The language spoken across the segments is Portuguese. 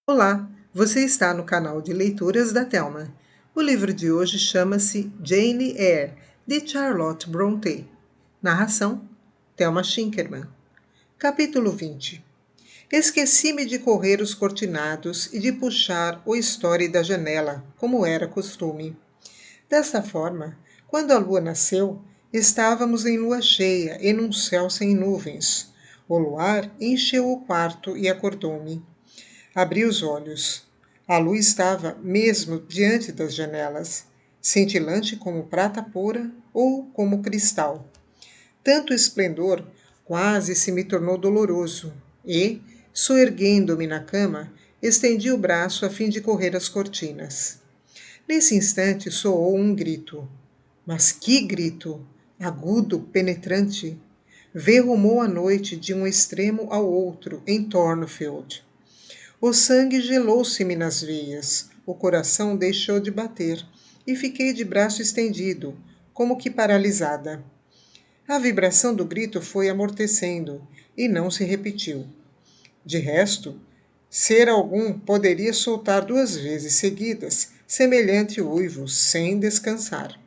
Olá, você está no canal de leituras da Thelma. O livro de hoje chama-se Jane Eyre, de Charlotte Brontë. Narração: Thelma Schinkerman. Capítulo 20. Esqueci-me de correr os cortinados e de puxar o estore da janela, como era costume. Desta forma, quando a lua nasceu, estávamos em lua cheia e num céu sem nuvens. O luar encheu o quarto e acordou-me. Abri os olhos. A luz estava mesmo diante das janelas, cintilante como prata pura ou como cristal. Tanto esplendor quase se me tornou doloroso e, soerguendo-me na cama, estendi o braço a fim de correr as cortinas. Nesse instante soou um grito. Mas que grito! Agudo, penetrante. Verrumou a noite de um extremo ao outro em Thornfield. O sangue gelou-se-me nas veias, o coração deixou de bater e fiquei de braço estendido, como que paralisada. A vibração do grito foi amortecendo e não se repetiu. De resto, ser algum poderia soltar 2 vezes seguidas semelhante uivo, sem descansar.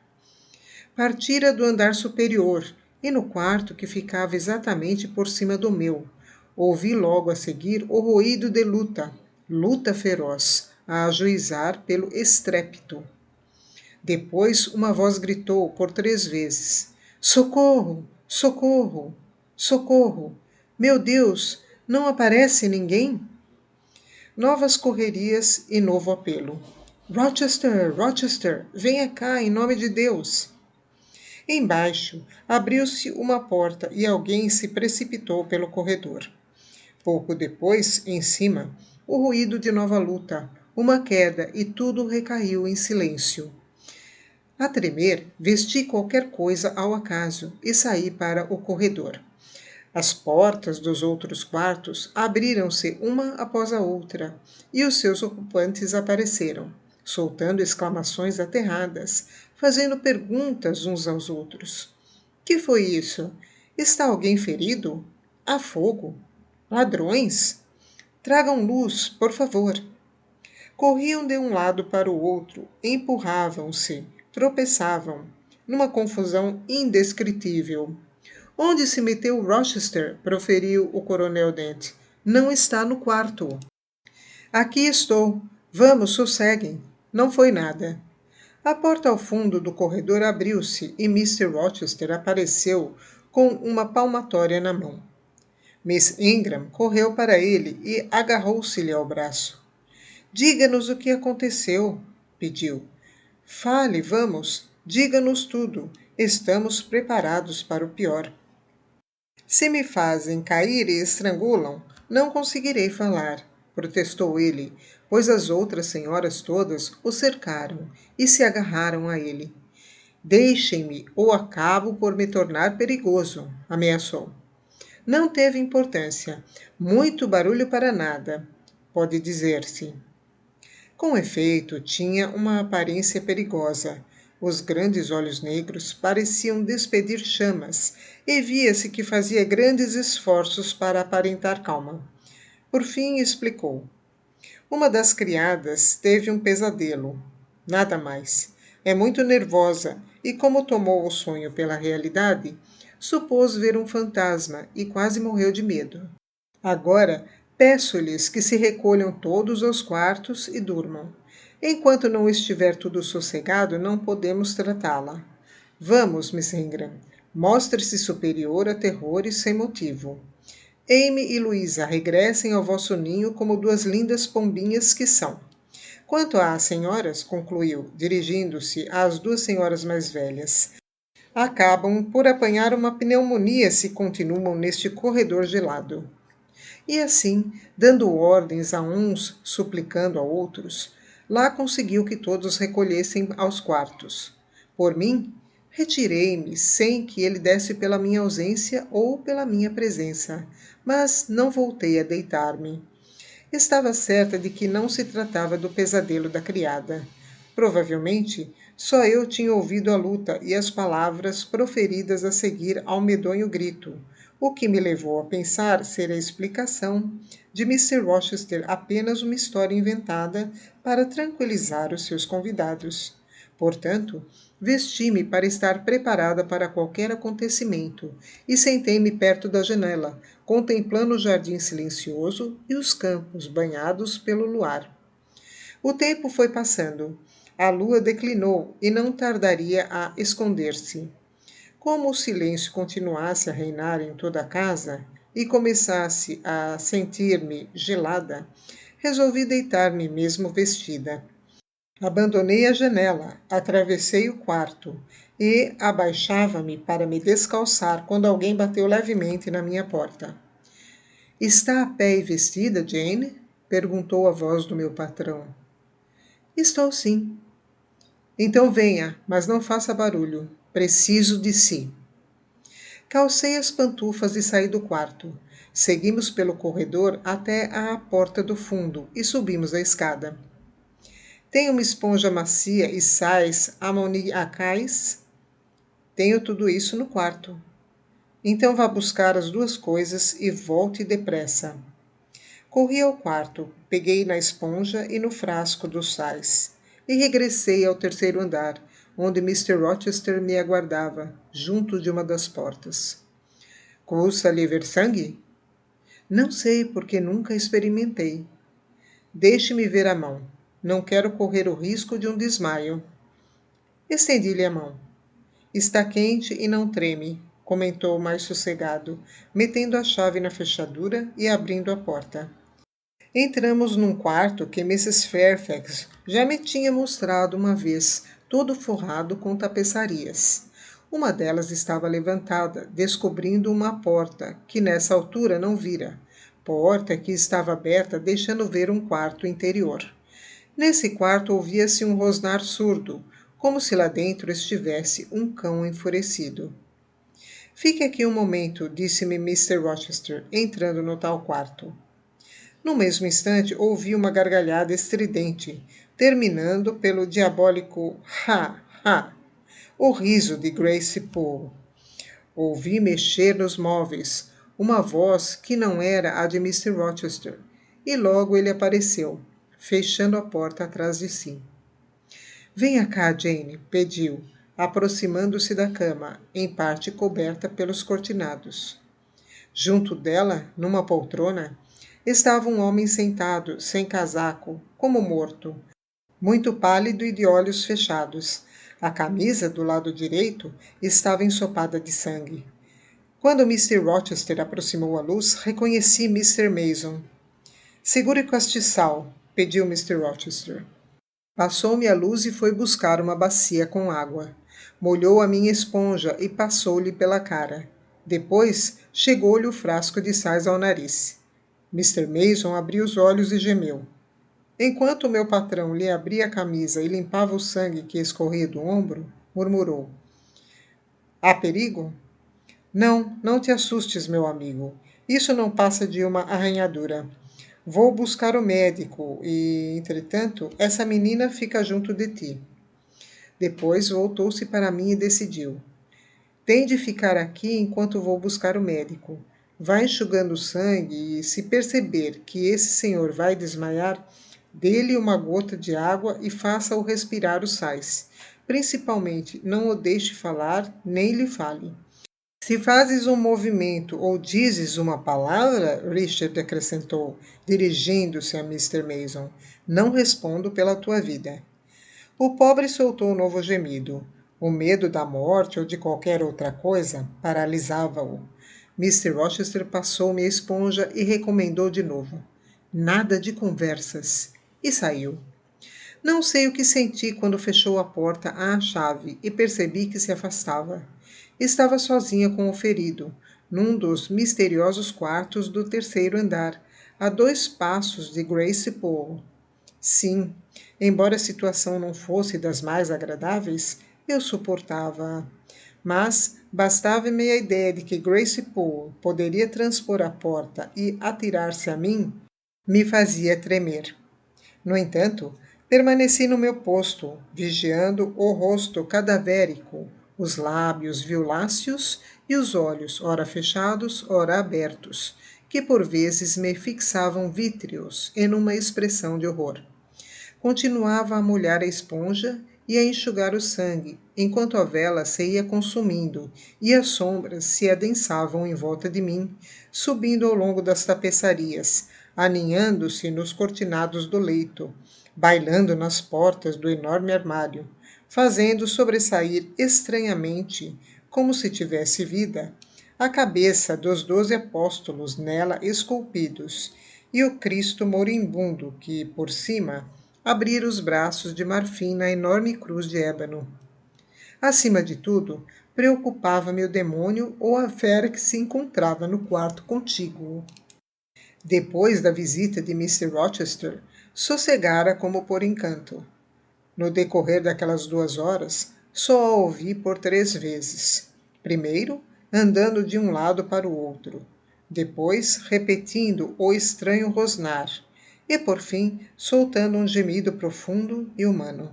Partira do andar superior e no quarto que ficava exatamente por cima do meu. Ouvi logo a seguir o ruído de luta, luta feroz, a ajuizar pelo estrépito. Depois uma voz gritou por 3 vezes: Socorro! Socorro! Socorro! Meu Deus, não aparece ninguém? Novas correrias e novo apelo. Rochester! Rochester! Venha cá, em nome de Deus! Embaixo, abriu-se uma porta e alguém se precipitou pelo corredor. Pouco depois, em cima, o ruído de nova luta, uma queda e tudo recaiu em silêncio. A tremer, vesti qualquer coisa ao acaso e saí para o corredor. As portas dos outros quartos abriram-se uma após a outra e os seus ocupantes apareceram, soltando exclamações aterradas, fazendo perguntas uns aos outros. Que foi isso? Está alguém ferido? Há fogo? Ladrões? Tragam luz, por favor. Corriam de um lado para o outro, empurravam-se, tropeçavam, numa confusão indescritível. Onde se meteu Rochester? Proferiu o coronel Dent. Não está no quarto. Aqui estou. Vamos, sosseguem. Não foi nada. A porta ao fundo do corredor abriu-se e Mr. Rochester apareceu com uma palmatória na mão. Miss Ingram correu para ele e agarrou-se-lhe ao braço. Diga-nos o que aconteceu, pediu. Fale, vamos, diga-nos tudo. Estamos preparados para o pior. Se me fazem cair e estrangulam, não conseguirei falar, protestou ele, pois as outras senhoras todas o cercaram e se agarraram a ele. Deixem-me ou acabo por me tornar perigoso, ameaçou. Não teve importância. Muito barulho para nada, pode dizer-se. Com efeito, tinha uma aparência perigosa. Os grandes olhos negros pareciam despedir chamas e via-se que fazia grandes esforços para aparentar calma. Por fim, explicou. Uma das criadas teve um pesadelo. Nada mais. É muito nervosa e, como tomou o sonho pela realidade, supôs ver um fantasma e quase morreu de medo. Agora, peço-lhes que se recolham todos aos quartos e durmam. Enquanto não estiver tudo sossegado, não podemos tratá-la. Vamos, Miss Ingram. Mostre-se superior a terrores sem motivo. Amy e Luísa, regressem ao vosso ninho como 2 lindas pombinhas que são. Quanto às senhoras, concluiu, dirigindo-se às 2 senhoras mais velhas, acabam por apanhar uma pneumonia se continuam neste corredor gelado. E assim, dando ordens a uns, suplicando a outros, lá conseguiu que todos recolhessem aos quartos. Por mim, retirei-me sem que ele desse pela minha ausência ou pela minha presença, mas não voltei a deitar-me. Estava certa de que não se tratava do pesadelo da criada. Provavelmente, só eu tinha ouvido a luta e as palavras proferidas a seguir ao medonho grito, o que me levou a pensar ser a explicação de Mr. Rochester apenas uma história inventada para tranquilizar os seus convidados. Portanto, vesti-me para estar preparada para qualquer acontecimento e sentei-me perto da janela, contemplando o jardim silencioso e os campos banhados pelo luar. O tempo foi passando. A lua declinou e não tardaria a esconder-se. Como o silêncio continuasse a reinar em toda a casa e começasse a sentir-me gelada, resolvi deitar-me mesmo vestida. Abandonei a janela, atravessei o quarto e abaixava-me para me descalçar quando alguém bateu levemente na minha porta. Está a pé e vestida, Jane? Perguntou a voz do meu patrão. Estou sim. Então venha, mas não faça barulho. Preciso de si. Calcei as pantufas e saí do quarto. Seguimos pelo corredor até a porta do fundo e subimos a escada. Tem uma esponja macia e sais amoniacais? Tenho tudo isso no quarto. Então vá buscar as duas coisas e volte depressa. Corri ao quarto, peguei na esponja e no frasco dos sais e regressei ao terceiro andar, onde Mr. Rochester me aguardava, junto de uma das portas. Custa-lhe ver sangue? Não sei, porque nunca experimentei. Deixe-me ver a mão. Não quero correr o risco de um desmaio. Estendi-lhe a mão. Está quente e não treme, comentou mais sossegado, metendo a chave na fechadura e abrindo a porta. Entramos num quarto que Mrs. Fairfax já me tinha mostrado uma vez, todo forrado com tapeçarias. Uma delas estava levantada, descobrindo uma porta, que nessa altura não vira. Porta que estava aberta, deixando ver um quarto interior. Nesse quarto ouvia-se um rosnar surdo, como se lá dentro estivesse um cão enfurecido. Fique aqui um momento, disse-me Mr. Rochester, entrando no tal quarto. No mesmo instante, ouvi uma gargalhada estridente, terminando pelo diabólico ha, ha, o riso de Grace Poole. Ouvi mexer nos móveis, uma voz que não era a de Mr. Rochester, e logo ele apareceu, fechando a porta atrás de si. Venha cá, Jane, pediu, aproximando-se da cama, em parte coberta pelos cortinados. Junto dela, numa poltrona, estava um homem sentado, sem casaco, como morto, muito pálido e de olhos fechados. A camisa, do lado direito, estava ensopada de sangue. Quando Mr. Rochester aproximou a luz, reconheci Mr. Mason. Segure o castiçal, pediu Mr. Rochester. Passou-me a luz e foi buscar uma bacia com água. Molhou a minha esponja e passou-lhe pela cara. Depois, chegou-lhe o frasco de sais ao nariz. Mr. Mason abriu os olhos e gemeu. Enquanto meu patrão lhe abria a camisa e limpava o sangue que escorria do ombro, murmurou. Há perigo? Não, não te assustes, meu amigo. Isso não passa de uma arranhadura. Vou buscar o médico e, entretanto, essa menina fica junto de ti. Depois voltou-se para mim e decidiu. Tem de ficar aqui enquanto vou buscar o médico. Vá enxugando o sangue e, se perceber que esse senhor vai desmaiar, dê-lhe uma gota de água e faça-o respirar os sais. Principalmente, não o deixe falar, nem lhe fale. Se fazes um movimento ou dizes uma palavra, Richard acrescentou, dirigindo-se a Mr. Mason, não respondo pela tua vida. O pobre soltou um novo gemido. O medo da morte ou de qualquer outra coisa paralisava-o. Mr. Rochester passou-me a esponja e recomendou de novo. Nada de conversas. E saiu. Não sei o que senti quando fechou a porta à chave e percebi que se afastava. Estava sozinha com o ferido, num dos misteriosos quartos do terceiro andar, a 2 passos de Grace Poole. Sim, embora a situação não fosse das mais agradáveis, eu suportava-a. Mas bastava-me a ideia de que Grace Poole poderia transpor a porta e atirar-se a mim, me fazia tremer. No entanto, permaneci no meu posto, vigiando o rosto cadavérico, os lábios violáceos e os olhos, ora fechados, ora abertos, que por vezes me fixavam vítreos em uma expressão de horror. Continuava a molhar a esponja e a enxugar o sangue, enquanto a vela se ia consumindo e as sombras se adensavam em volta de mim, subindo ao longo das tapeçarias, aninhando-se nos cortinados do leito, bailando nas portas do enorme armário, fazendo sobressair estranhamente, como se tivesse vida, a cabeça dos 12 apóstolos nela esculpidos e o Cristo moribundo que, por cima, abrir os braços de marfim na enorme cruz de ébano. Acima de tudo, preocupava-me o demônio ou a fera que se encontrava no quarto contíguo. Depois da visita de Mr. Rochester, sossegara como por encanto. No decorrer daquelas 2 horas, só a ouvi por 3 vezes. Primeiro, andando de um lado para o outro. Depois, repetindo o estranho rosnar. E, por fim, soltando um gemido profundo e humano.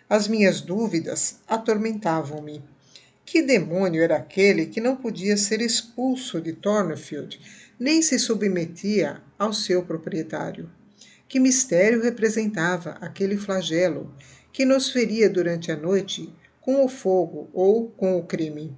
As minhas dúvidas atormentavam-me. Que demônio era aquele que não podia ser expulso de Thornfield, nem se submetia ao seu proprietário? Que mistério representava aquele flagelo que nos feria durante a noite com o fogo ou com o crime?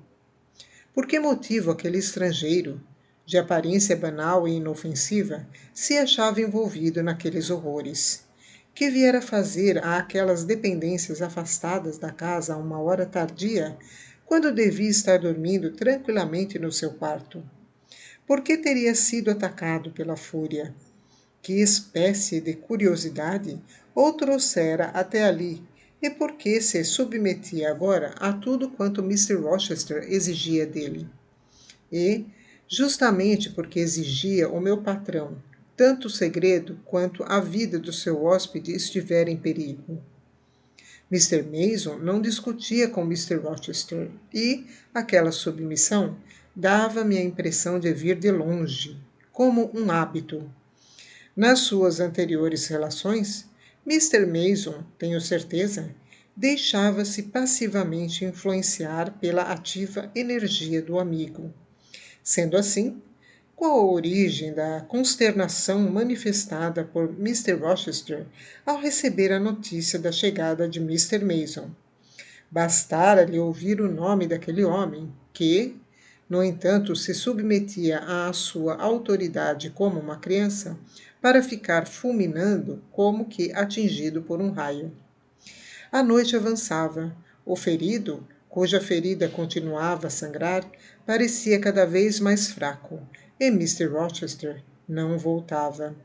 Por que motivo aquele estrangeiro, de aparência banal e inofensiva, se achava envolvido naqueles horrores? Que viera fazer àquelas dependências afastadas da casa a uma hora tardia, quando devia estar dormindo tranquilamente no seu quarto? Por que teria sido atacado pela fúria? Que espécie de curiosidade o trouxera até ali, e por que se submetia agora a tudo quanto Mr. Rochester exigia dele? E, justamente porque exigia o meu patrão, tanto o segredo quanto a vida do seu hóspede estivera em perigo. Mr. Mason não discutia com Mr. Rochester e aquela submissão dava-me a impressão de vir de longe, como um hábito. Nas suas anteriores relações, Mr. Mason, tenho certeza, deixava-se passivamente influenciar pela ativa energia do amigo. Sendo assim, qual a origem da consternação manifestada por Mr. Rochester ao receber a notícia da chegada de Mr. Mason? Bastara-lhe ouvir o nome daquele homem, que, no entanto, se submetia à sua autoridade como uma criança, para ficar fulminando como que atingido por um raio. A noite avançava. O ferido, cuja ferida continuava a sangrar, parecia cada vez mais fraco, e Mr. Rochester não voltava.